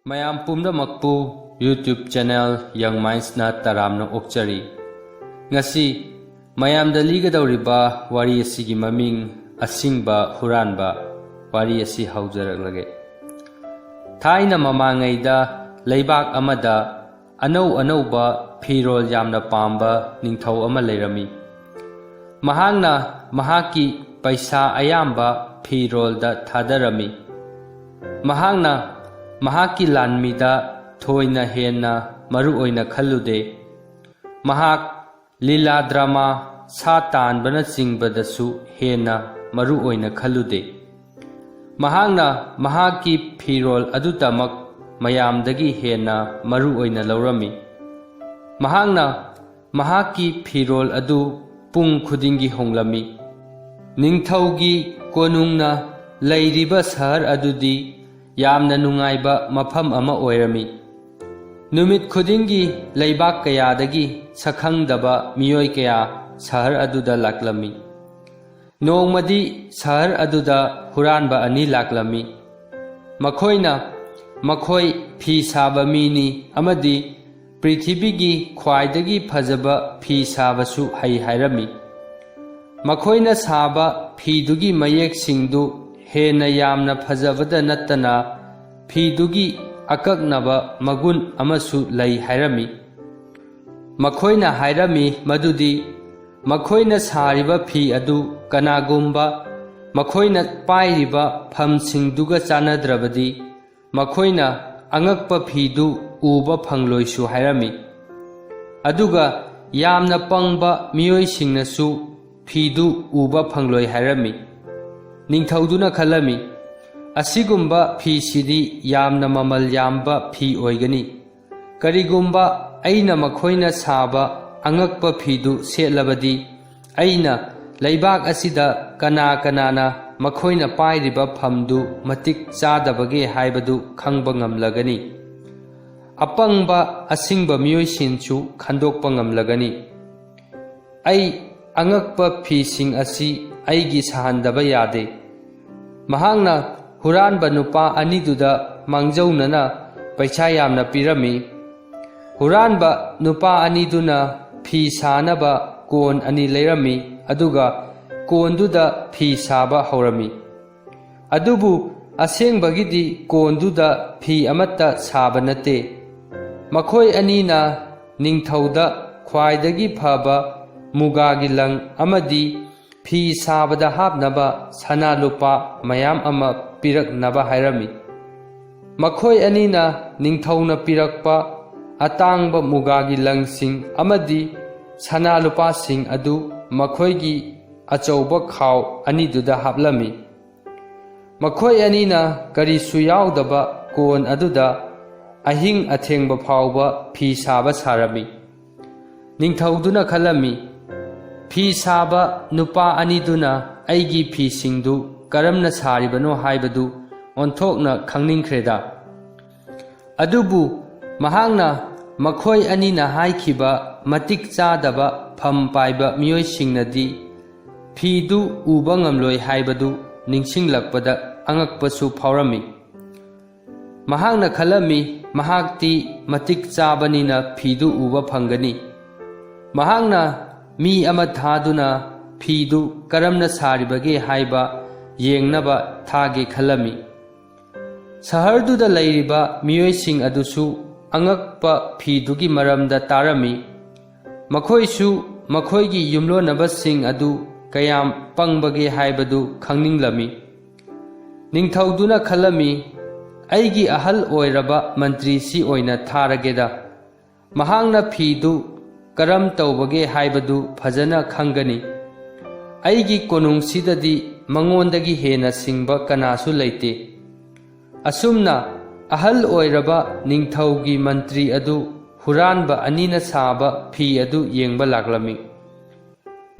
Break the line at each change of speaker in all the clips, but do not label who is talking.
Mayam pumdamakpu YouTube channel Young Minds na taramna okchari. Ngasi mayam da ligadawriba wari asigi maming Asingba Huranba wari asi haujaraglage. Thaina mamangaida leibak amada anauba phirol yamna pamba ningthau ama leirami. Mahangna mahaki paisa ayamba phirol da thadarami. Mahangna mahaki lanmida thoina henna maru oina khallude. Mahak lila drama satan bana singbadasu henna maru oina khallude. Mahangna mahaki phirol adutamak mayamdagi henna maru oina laurami. Mahangna mahaki phirol adu pung khudingi honglami. Ningthaugi konungna leiriba sahar adudi yamna nungaiba mafam ama oirami. Numit khudingi leibak kayadagi sakhangdaba miyoi kaya sahar aduda laklami. Nongmadi sahar aduda Huranba ani laklami. Makhoi phi saba mini amadi prithibigi khwaidagi phajaba phi sabasu hairami. Makhoina saba phidugi mayek singdu hena yamna phajabada nattana phidugi akaknaba magun amasu lai hairami. Makhoina hairami madudi makhoina sariba phi adu kanagumba makhoina pairiba phamsingduga chanadrabadi makhoina angakpa phidu uba phangloisu hairami. Aduga yamna pangba miyoi singnasu phidu uba phangloi hairami. Ningthauduna khalami asigumba phi sidi yamna mamal yamba phi oigani. Karigumba aina makhoina saba angakpa phidu setlabadi aina leibak asida kanana makhoina pairiba phamdu matik chadabage haibadu khangba ngamlagani. Apangba asingba miyoi sinchu khandokpa ngamlagani. Ai angakpa phi sing asi aigi sahandaba yade. Mahangna Huranba nupa aniduda mangjaunana paisa yamna pirami. Huranba nupa aniduna phi sanaba kon ani leirami aduga konduda phi saba haurami. Adubu asengbagidi konduda phi amatta saba nate. Makhoi anina ningthauda khwaidagi phaba mugagi lang amadi phi sabada hapnaba sana lupa mayam ama piraknaba hairami. Makhoi anina ningthauna pirakpa atangba mugagi langsing amadi sana lupa sing adu makhoigi achauba khaw aniduda haplami. Makhoi anina karisu yaudaba kon aduda ahing athengba phawba phi saba sarami. Ningthauduna khalami phi saba nupa aniduna aigi phi singdu karamna saribano haibadu onthokna khangningkhreda. Adubu mahangna makhoi anina haikhiba matik chadaba pham paiba miyoi singnadi phidu uba ngamloi haibadu ningsinglakpada angakpasu phawrami. Mahangna khalami mahakti matik chabanina phidu uba phangani. Mahangna mi ama thaduna phidu karamna saribage haiba yengnaba thage khalami. Saharduda leiriba miyoi sing adusu angakpa phidugi maramda tarami. Makhoisu makhoigi yumlonaba sing adu kayam pangbage haibadu khangninglami. Ningthauduna khalami aigi ahal oiraba mantri si oina tharageda. Mahangna phidu karam taubage haibadu phajana khangani. Aigi konung sidadi mangondagi hena singba kanasu leite. Asumna ahal oiraba ningthaugi mantri adu Huranba anina saba phi adu yengba laklami.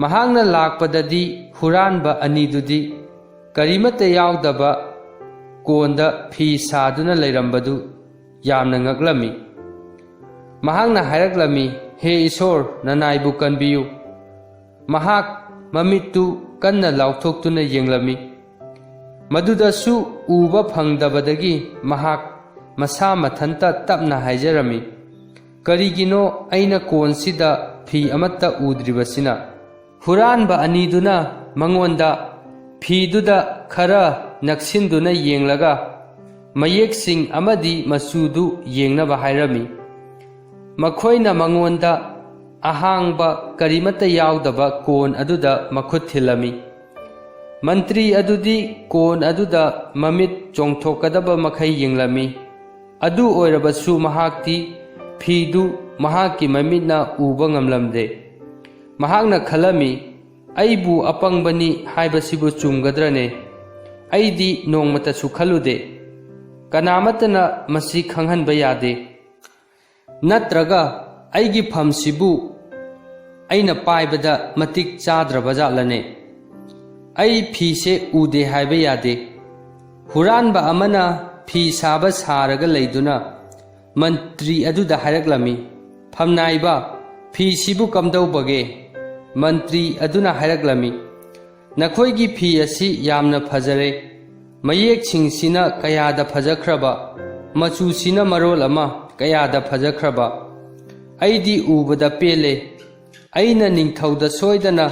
Mahangna lakpadadi Huranba anidudi karimata yaudaba konda phi saduna leirambadu yamna ngaklami. Mahangna hairaklami he Isor nanaibu kanbiyu. Mahak mamittu kanna lauthokhtuna yenglami. Madudasu uba phangdabadagi mahak masa mathanta tapna haijarami. Karigino aina konsida phi amatta udribasina. Huranba aniduna mangonda phiduda khara naksinduna yenglaga mayeksing amadi masudu yengnaba hairami. Makhoina mangonda ahangba karimata yaudaba kon aduda makhut thilami. Mantri adudi kon aduda mamit chongthokadaba makhai yenglami. Adu oirabasu mahakti phidu mahaki mamitna uba ngamlamde. Mahakna khalami aibu apangbani haibasibu chumgadrane. Aidi nongmata su khalude. Kanamatana masi khanghanba yade. Natraga aigi phamsibu aina paibada matik chadraba jatlane. Ai phi se ude haiba yade. Huranba amana phi saba saraga leiduna mantri aduda hairaklami. Phamnaiba phi sibu kamdaubage. Mantri aduna hairaklami. Nakhoigi phi asi yamna phajare. Mayek singsina kayada phajakraba. Machu sina marol ama kayada phajakraba. Aidi ubada pele. Aina ningthauda soidana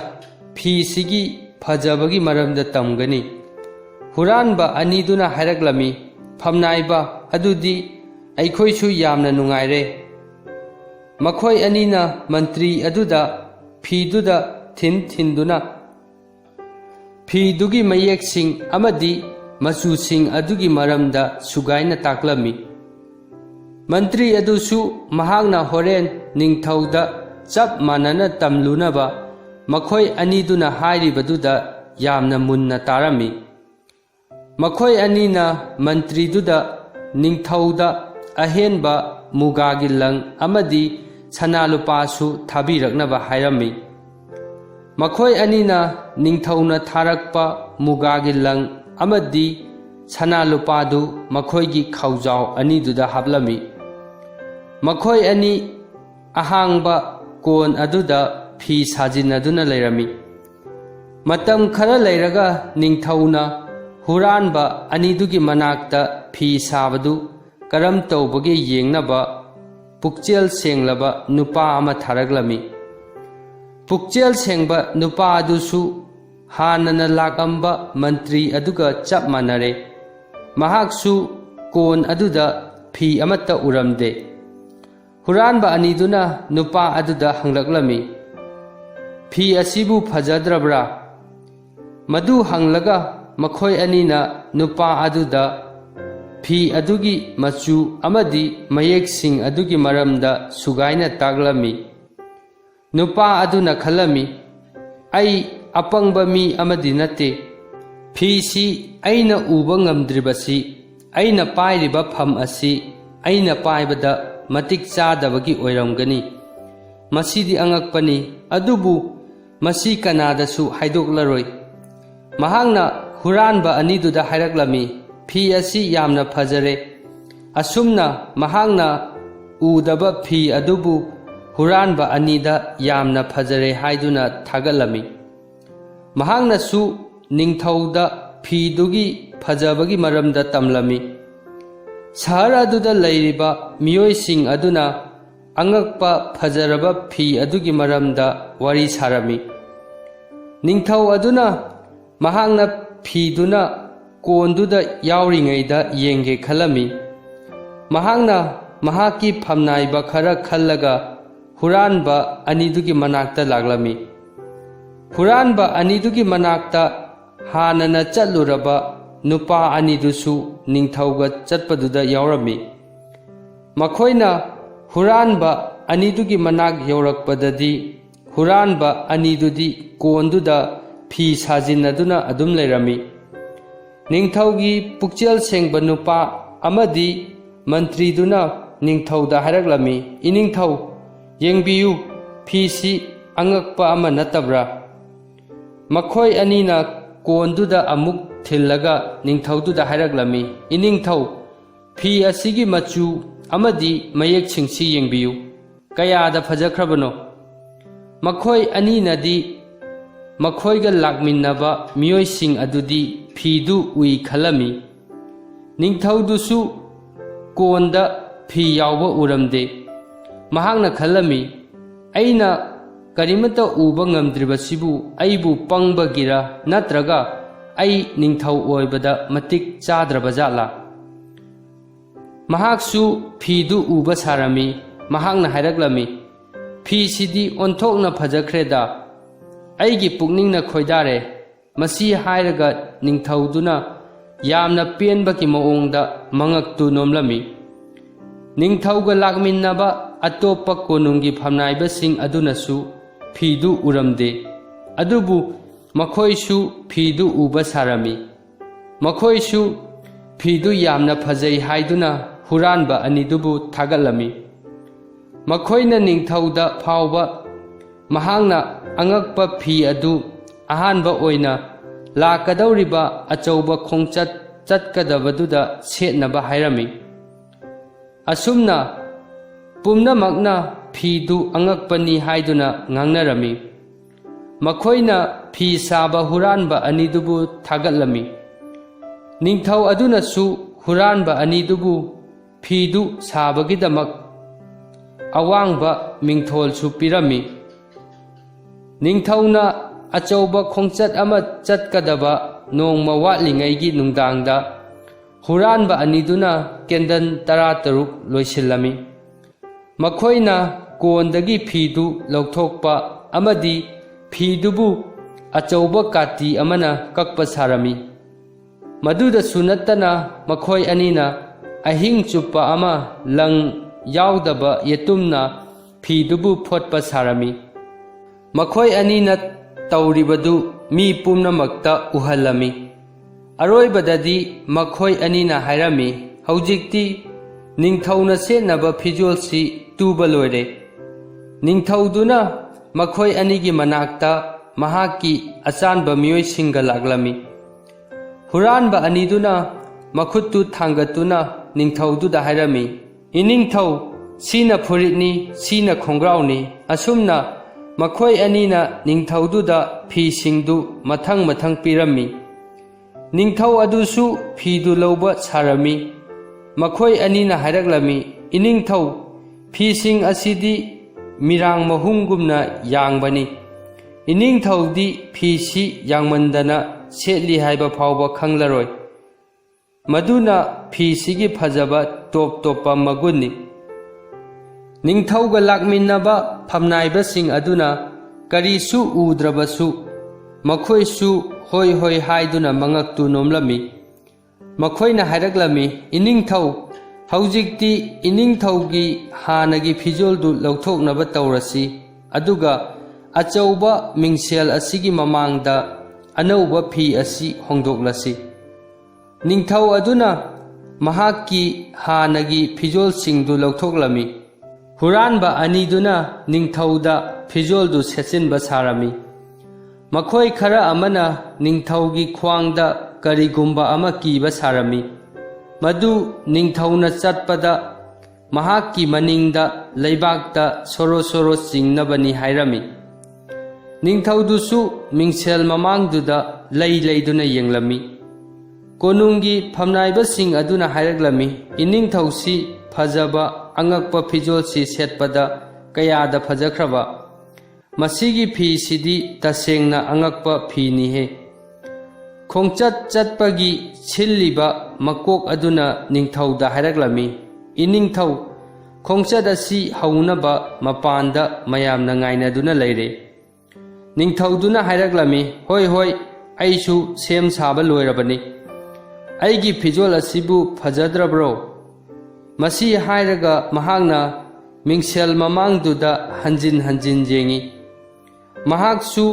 phi sigi phajabagi maramda tamgani. Huranba aniduna hairaklami. Phamnaiba adudi aikhoisu yamna nungaire. Makhoi anina mantri aduda phiduda thinduna phidugi mayeksing amadi machusing adugi maramda sugaina taklami. Mantri adusu mahakna horen ningthauda chap manana tamlunaba makhoi aniduna hairibaduda yamna munna tarami. Makhoi anina mantri duda ningthauda ahenba mugagi lang amadi sanalupasu thabiraknaba hairami. Makhoi anina ningthauna tharakpa mugagi lang amadi sanalupadu makhoigi khaujau aniduda hablami. Makhoi ani ahangba kon aduda phi sajinaduna leirami. Matam khara leiraga ningthauna huranba anidugi manakta phi sabadu karam tawbagi yengnaba pukchel senglaba nupa ama tharaglami. Pukchel sengba nupa adusu hanana lakamba mantri aduga chap manare. Mahaksu kon aduda phi amatta uramde. Huranba aniduna nupa aduda hanglaklami. Phi asibu phajadrabra. Madu hanglaga makhoi anina nupa aduda phi adugi machu amadi mayeksing adugi maramda sugaina taglami. Nupa aduna khalami ai apangba mi amadi nate. Phi si aina uba ngamdribasi aina pairiba pham asi aina paibada matik chadabagi oiramgani. Masidi angakpani adubu masi kanadasu haidoklaroi. Mahakna huranba aniduda hairaklami. Phi asi yamna phajare. Asumna mahakna udaba phi adubu huranba anida yamna phajare haiduna thagalami. Mahakna su ningthauda phidugi phajabagi maramda tamlami. Sahara aduda leiriba miyoising aduna angakpa phajaraba phi adugi maramda wari sarami. Ningthau aduna mahakna phiduna konduda yauringaida yenge khalami. Mahakna mahaki phamnaiba khara khallaga huranba anidugi manakta laglami. Huranba anidugi manakta hanana chatluraba nupa anidusu ningthauga chatpaduda yaurami. Makhoina huranba anidugi manak yaurakpadadi huranba anidudi konduda phi sajinaduna adum leirami. Ningthaugi pukchel sengba nupa amadi mantriduna ningthauda hairaklami. Iningthau yengbiyu phi si angakpa ama natabra. Makhoi anina konduda amuk thillaga ningthaududa hairaklami. Iningthau phi asigi machu amadi mayek chingsi yengbiyu kayada phajakrabano. Makhoi aninadi makhoiga lakminnaba miyoising adudi phidu ui khalami. Ningthaudusu ꯀꯣꯟꯗ ꯐꯤ ꯌꯥꯎꯕ ꯎꯔꯝꯗꯦ꯫ ꯃꯍꯥꯛꯅ ꯈꯜꯂꯝꯃꯤ, ꯑꯩꯅ ꯀꯔꯤꯃꯠꯇ ꯎꯕ ꯉꯝꯗ꯭ꯔꯤꯕꯁꯤꯕꯨ ꯑꯩꯕꯨ ꯄꯪꯕꯒꯤꯔ ꯅꯠꯇ꯭ꯔꯒ ꯑꯩ ꯅꯤꯡꯊꯧ ꯑꯣꯏꯕꯗ ꯃꯇꯤꯛ ꯆꯥꯗ꯭ꯔꯕꯖꯥꯠꯂꯥ? ꯃꯍꯥꯛꯁꯨ ꯐꯤꯗꯨ ꯎꯕ ꯁꯥꯔꯝꯃꯤ꯫ ꯃꯍꯥꯛꯅ ꯍꯥꯏꯔꯛꯂꯝꯃꯤ, ꯐꯤꯁꯤꯗꯤ ꯑꯣꯟꯊꯣꯛꯅ ꯐꯖꯈ꯭ꯔꯦꯗ, ꯑꯩꯒꯤ ꯄꯨꯛꯅꯤꯡꯅ ꯈꯣꯏꯗꯥꯔꯦ꯫ ꯃꯁꯤ ꯍꯥꯏꯔꯒ ꯅꯤꯡꯊꯧꯗꯨꯅ ꯌꯥꯝꯅ ꯄꯦꯟꯕꯒꯤ ꯃꯑꯣꯡꯗ ꯃꯉꯛꯇꯨ ꯅꯣꯝꯂꯝꯃꯤ꯫ ꯅꯤꯡꯊꯧꯒ ꯂꯥꯛꯃꯤꯟꯅꯕ ꯑꯇꯣꯞꯄ ꯀꯣꯅꯨꯡꯒꯤ ꯐꯝꯅꯥꯏꯕꯁꯤꯡ ꯑꯗꯨꯅꯁꯨ ꯐꯤꯗꯨ ꯎꯔꯝꯗꯦ, ꯑꯗꯨꯕꯨ ꯃꯈꯣꯏꯁꯨ ꯐꯤꯗꯨ ꯎꯕ ꯁꯥꯔꯝꯃꯤ꯫ ꯃꯈꯣꯏꯁꯨ ꯐꯤꯗꯨ ꯌꯥꯝꯅ ꯐꯖꯩ ꯍꯥꯏꯗꯨꯅ ꯍꯨꯔꯥꯟꯕ ꯑꯅꯤꯗꯨꯕꯨ ꯊꯥꯒꯠꯂꯝꯃꯤ꯫ ꯃꯈꯣꯏꯅ ꯅꯤꯡꯊꯧꯗ ꯐꯥꯎꯕ ꯃꯍꯥꯛꯅ ꯑꯉꯛꯄ ꯐꯤ ꯑꯗꯨ ꯑꯍꯥꯟꯕ ꯑꯣꯏꯅ ꯂꯥꯛꯀꯗꯧꯔꯤꯕ ꯑꯆꯧꯕ ꯈꯣꯡꯆꯠ ꯆꯠꯀꯗꯕꯗꯨꯗ ꯁꯦꯠꯅꯕ ꯍꯥꯏꯔꯝꯃꯤ꯫ ꯑꯁꯨꯝꯅ ꯄꯨꯝꯅꯃꯛꯅ ꯐꯤꯗꯨ ꯑꯉꯛꯄꯅꯤ ꯍꯥꯏꯗꯨꯅ ꯉꯥꯡꯅꯔꯝꯃꯤ꯫ ꯃꯈꯣꯏꯅ ꯐꯤ ꯁꯥꯕ ꯍꯨꯔꯥꯟꯕ ꯑꯅꯤꯗꯨꯕꯨ ꯊꯥꯒꯠꯂꯝꯃꯤ꯫ ꯅꯤꯡꯊꯧ ꯑꯗꯨꯅꯁꯨ ꯍꯨꯔꯥꯟꯕ ꯑꯅꯤꯗꯨꯕꯨ ꯐꯤꯗꯨ ꯁꯥꯕꯒꯤꯗꯃꯛ ꯑꯋꯥꯡꯕ ꯃꯤꯡꯊꯣꯜꯁꯨ ꯄꯤꯔꯝꯃꯤ꯫ ꯅꯤꯡꯊꯧꯅ ꯑꯆꯧꯕ ꯈꯣꯡꯆꯠ ꯑꯃ ꯆꯠꯀꯗꯕ ꯅꯣꯡꯃ ꯋꯥꯠꯂꯤꯉꯩꯒꯤ ꯅꯨꯡꯗꯥꯡꯗ ꯍꯨꯔꯥꯟꯕ ꯑꯅꯤꯗꯨꯅ ꯀꯦꯟꯗꯜ 13 ꯂꯣꯏꯁꯤꯜꯂꯝꯃꯤ꯫ ꯃꯈꯣꯏꯅ ꯀꯣꯟꯗꯒꯤ ꯐꯤꯗꯨ ꯂꯧꯊꯣꯛꯄ ꯑꯃꯗꯤ ꯐꯤꯗꯨꯕꯨ ꯑꯆꯧꯕ ꯀꯥꯇꯤ ꯑꯃꯅ ꯀꯛꯄ ꯁꯥꯔꯝꯃꯤ꯫ ꯃꯗꯨꯗꯁꯨ ꯅꯠꯇꯅ ꯃꯈꯣꯏ ꯑꯅꯤꯅ ꯑꯍꯤꯡ ꯆꯨꯞꯄ ꯑꯃ ꯂꯪ ꯌꯥꯎꯗꯕ ꯌꯦꯇꯨꯝꯅ ꯐꯤꯗꯨꯕꯨ ꯐꯣꯠꯄ ꯁꯥꯔꯝꯃꯤ꯫ ꯃꯈꯣꯏ ꯑꯅꯤꯅ ꯇꯧꯔꯤꯕꯗꯨ ꯃꯤ ꯄꯨꯝꯅꯃꯛꯇ ꯎꯍꯜꯂꯝꯃꯤ꯫ ꯑꯔꯣꯏꯕꯗꯗꯤ ꯃꯈꯣꯏ ꯑꯅꯤꯅ ꯍꯥꯏꯔꯝꯃꯤ, ꯍꯧꯖꯤꯛꯇꯤ ꯅꯤꯡꯊꯧꯅ ꯁꯦꯠꯅꯕ ꯐꯤꯖꯣꯜꯁꯤ ꯇꯨꯕ ꯂꯣꯏꯔꯦ꯫ ꯅꯤꯡꯊꯧꯗꯨꯅ ꯃꯈꯣꯏ ꯑꯅꯤꯒꯤ ꯃꯅꯥꯛꯇ ꯃꯍꯥꯛꯀꯤ ꯑꯆꯥꯟꯕ ꯃꯤꯑꯣꯏꯁꯤꯡꯒ ꯂꯥꯛꯂꯝꯃꯤ꯫ ꯍꯨꯔꯥꯟꯕ ꯑꯅꯤꯗꯨꯅ ꯃꯈꯨꯠꯇꯨ ꯊꯥꯡꯒꯠꯇꯨꯅ ꯅꯤꯡꯊꯧꯗꯨꯗ ꯍꯥꯏꯔꯝꯃꯤ, ꯏꯅꯤꯡꯊꯧ, ꯁꯤꯅ ꯐꯨꯔꯤꯠꯅꯤ, ꯁꯤꯅ ꯈꯣꯡꯒ꯭ꯔꯥꯎꯅꯤ꯫ ꯑꯁꯨꯝꯅ ꯃꯈꯣꯏ ꯑꯅꯤꯅ ꯅꯤꯡꯊꯧꯗꯨꯗ ꯐꯤꯁꯤꯡꯗꯨ ꯃꯊꯪ ꯃꯊꯪ ꯄꯤꯔꯝꯃꯤ꯫ ꯅꯤꯡꯊꯧ ꯑꯗꯨꯁꯨ ꯐꯤꯗꯨ ꯂꯧꯕ ꯁꯥꯔꯝꯃꯤ꯫ ꯃꯈꯣꯏ ꯑꯅꯤꯅ ꯍꯥꯏꯔꯛꯂꯝꯃꯤ, ꯏꯅꯤꯡꯊꯧ, ꯐꯤꯁꯤꯡ ꯑꯁꯤꯗꯤ ꯃꯤꯔꯥꯡ ꯃꯍꯨꯝꯒꯨꯝꯅ ꯌꯥꯡꯕꯅꯤ꯫ ꯏꯅꯤꯡꯊꯧꯗꯤ ꯐꯤꯁꯤ ꯌꯥꯡꯃꯟꯗꯅ ꯁꯦꯠꯂꯤ ꯍꯥꯏꯕ ꯐꯥꯎꯕ ꯈꯪꯂꯔꯣꯏ꯫ ꯃꯗꯨꯅ ꯐꯤꯁꯤꯒꯤ ꯐꯖꯕ ꯇꯣꯞ ꯇꯣꯞꯄ ꯃꯒꯨꯟꯅꯤ꯫ ꯅꯤꯡꯊꯧꯒ ꯂꯥꯛꯃꯤꯟꯅꯕ ꯐꯝꯅꯥꯏꯕꯁꯤꯡ ꯑꯗꯨꯅ ꯀꯔꯤꯁꯨ ꯎꯗ꯭ꯔꯕꯁꯨ ꯃꯈꯣꯏꯁꯨ ꯍꯣꯏ ꯍꯣꯏ ꯍꯥꯏꯗꯨꯅ ꯃꯉꯛꯇꯨ ꯅꯣꯝꯂꯝꯃꯤ꯫ ꯃꯈꯣꯏꯅ ꯍꯥꯏꯔꯛꯂꯝꯃꯤ, ꯏꯅꯤꯡꯊꯧ, ꯍꯧꯖꯤꯛꯇꯤ ꯏꯅꯤꯡꯊꯧꯒꯤ ꯍꯥꯟꯅꯒꯤ ꯐꯤꯖꯣꯜꯗꯨ ꯂꯧꯊꯣꯛꯅꯕ ꯇꯧꯔꯁꯤ, ꯑꯗꯨꯒ ꯑꯆꯧꯕ ꯃꯤꯡꯁꯦꯜ ꯑꯁꯤꯒꯤ ꯃꯃꯥꯡꯗ ꯑꯅꯧꯕ ꯐꯤ ꯑꯁꯤ ꯍꯣꯡꯗꯣꯛꯂꯁꯤ꯫ ꯅꯤꯡꯊꯧ ꯑꯗꯨꯅ ꯃꯍꯥꯛꯀꯤ ꯍꯥꯟꯅꯒꯤ ꯐꯤꯖꯣꯜꯁꯤꯡꯗꯨ ꯂꯧꯊꯣꯛꯂꯝꯃꯤ꯫ ꯍꯨꯔꯥꯟꯕ ꯑꯅꯤꯗꯨꯅ ꯅꯤꯡꯊꯧꯗ ꯐꯤꯖꯣꯜꯗꯨ ꯁꯦꯠꯆꯤꯟꯕ ꯁꯥꯔꯝꯃꯤ꯫ ꯃꯈꯣꯏ ꯈꯔ ꯑꯃꯅ ꯅꯤꯡꯊꯧꯒꯤ ꯈ꯭ꯋꯥꯡꯗ ꯀꯔꯤꯒꯨꯝꯕ ꯑꯃ ꯀꯤꯕ ꯁꯥꯔꯝꯃꯤ, ꯃꯗꯨ ꯅꯤꯡꯊꯧꯅ ꯆꯠꯄꯗ ꯃꯍꯥꯛꯀꯤ ꯃꯅꯤꯡꯗ ꯂꯩꯕꯥꯛꯇ ꯁꯣꯔꯣ ꯁꯣꯔꯣ ꯆꯤꯡꯅꯕꯅꯤ ꯍꯥꯏꯔꯝꯃꯤ꯫ ꯅꯤꯡꯊꯧꯗꯨꯁꯨ ꯃꯤꯡꯁꯦꯜ ꯃꯃꯥꯡꯗꯨꯗ ꯂꯩ ꯂꯩꯗꯨꯅ ꯌꯦꯡꯂꯝꯃꯤ꯫ ꯀꯣꯅꯨꯡꯒꯤ ꯐꯝꯅꯥꯏꯕꯁꯤꯡ ꯑꯗꯨꯅ ꯍꯥꯏꯔꯛꯂꯝꯃꯤ, ꯏꯅꯤꯡꯊꯧꯁꯤ ꯐꯖꯕ ꯑꯉꯛꯄ ꯐꯤꯖꯣꯜꯁꯤ ꯁꯦꯠꯄꯗ ꯀꯌꯥꯗ ꯐꯖꯈ꯭ꯔꯕ! ꯃꯁꯤꯒꯤ ꯐꯤꯁꯤꯗꯤ ꯇꯁꯦꯡꯅ ꯑꯉꯛꯄ ꯐꯤꯅꯤꯍꯦ! ꯈꯣꯡꯆꯠ ꯆꯠꯄꯒꯤ ꯁꯤꯜꯂꯤꯕ ꯃꯀꯣꯛ ꯑꯗꯨꯅ ꯅꯤꯡꯊꯧꯗ ꯍꯥꯏꯔꯛꯂꯝꯃꯤ, ꯏꯅꯤꯡꯊꯧ, ꯈꯣꯡꯆꯠ ꯑꯁꯤ ꯍꯧꯅꯕ ꯃꯄꯥꯟꯗ ꯃꯌꯥꯝꯅ ꯉꯥꯏꯅꯗꯨꯅ ꯂꯩꯔꯦ꯫ ꯅꯤꯡꯊꯧꯗꯨꯅ ꯍꯥꯏꯔꯛꯂꯝꯃꯤ, ꯍꯣꯏ ꯍꯣꯏ, ꯑꯩꯁꯨ ꯁꯦꯝ ꯁꯥꯕ ꯂꯣꯏꯔꯕꯅꯤ꯫ ꯑꯩꯒꯤ ꯐꯤꯖꯣꯜ ꯑꯁꯤꯕꯨ ꯐꯖꯗ꯭ꯔꯕ꯭ꯔꯣ? ꯃꯁꯤ ꯍꯥꯏꯔꯒ ꯃꯍꯥꯛꯅ ꯃꯤꯡꯁꯦꯜ ꯃꯃꯥꯡꯗꯨꯗ ꯍꯟꯖꯤꯟ ꯍꯟꯖꯤꯟ ꯌꯦꯡꯉꯤ꯫ ꯃꯍꯥꯛꯁꯨ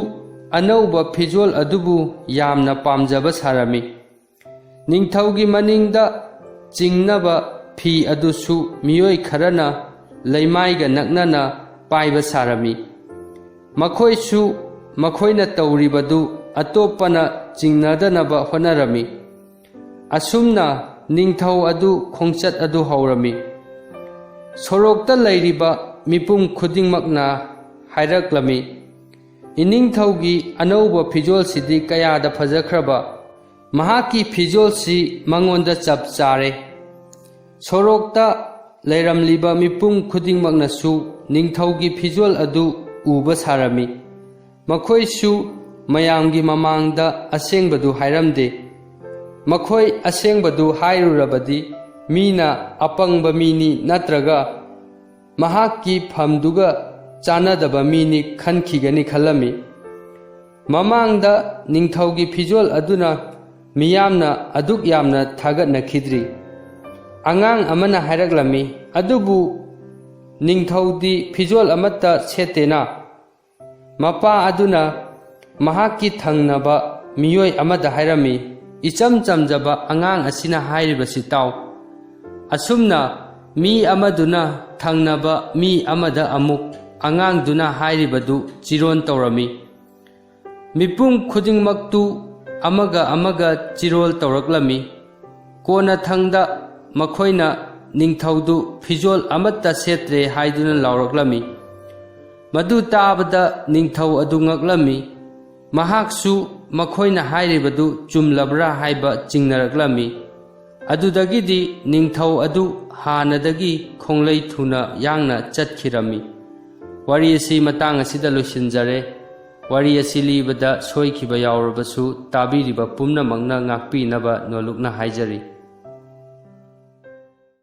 ꯑꯅꯧꯕ ꯐꯤꯖꯣꯜ ꯑꯗꯨꯕꯨ ꯌꯥꯝꯅ ꯄꯥꯝꯖꯕ ꯁꯥꯔꯝꯃꯤ꯫ ꯅꯤꯡꯊꯧꯒꯤ ꯃꯅꯤꯡꯗ ꯆꯤꯡꯅꯕ ꯐꯤ ꯑꯗꯨꯁꯨ ꯃꯤꯑꯣꯏ ꯈꯔꯅ ꯂꯩꯃꯥꯏꯒ ꯅꯛꯅꯅ ꯄꯥꯏꯕ ꯁꯥꯔꯝꯃꯤ꯫ ꯃꯈꯣꯏꯁꯨ ꯃꯈꯣꯏꯅ ꯇꯧꯔꯤꯕꯗꯨ ꯑꯇꯣꯞꯄꯅ ꯆꯤꯡꯅꯗꯅꯕ ꯍꯣꯠꯅꯔꯝꯃꯤ꯫ ꯑꯁꯨꯝꯅ ꯅꯤꯡꯊꯧ ꯑꯗꯨ ꯈꯣꯡꯆꯠ ꯑꯗꯨ ꯍꯧꯔꯝꯃꯤ꯫ ꯁꯣꯔꯣꯛꯇ ꯂꯩꯔꯤꯕ ꯃꯤꯄꯨꯝ ꯈꯨꯗꯤꯡꯃꯛꯅ ꯍꯥꯏꯔꯛꯂꯝꯃꯤ, ꯏꯅꯤꯡꯊꯧꯒꯤ ꯑꯅꯧꯕ ꯐꯤꯖꯣꯜꯁꯤꯗꯤ ꯀꯌꯥꯗ ꯐꯖꯈ꯭ꯔꯕ! ꯃꯍꯥꯛꯀꯤ ꯐꯤꯖꯣꯜꯁꯤ ꯃꯉꯣꯟꯗ ꯆꯞ ꯆꯥꯔꯦ꯫ Sorokta leiramliba mipum khudingmaknasu ningthaugi phijol adu uba sarami. Makhoisu mayamgi mamangda asengbadu hairamde. Makhoi asengbadu hairurabadi mina apangba mini natraga mahakki phamduga chanadaba mini khankhigani khalami. Mamangda ningthaugi phijol aduna miyamna aduk yamna thagatnakhidri. Angang amana hairaklami adubu ningthaudi phijol amatta setena. Mapa aduna mahakki thangnaba miyoi amada hairami. Icham chamjaba angang asina hairibasi taw. Asumna mi amaduna thangnaba mi amada amuk angang duna hairibadu chiron tawrami. Mipum khudingmaktu amaga chirol tawraklami. Kona thangda makhoina ningthaudu phijol amatta setre haiduna lauraklami. Madu tabada ningthau adu ngaklami. Mahaksu makhoina hairibadu chumlabra haiba chingnaraklami. Adudagidi ningthau adu hanadagi khonglei thuna yangna chatkhirami. Wari asi matang asida losinjare. Wari asi libada soikhiba yaurabasu tabiriba pumnamakna ngakpinaba nolukna haijari.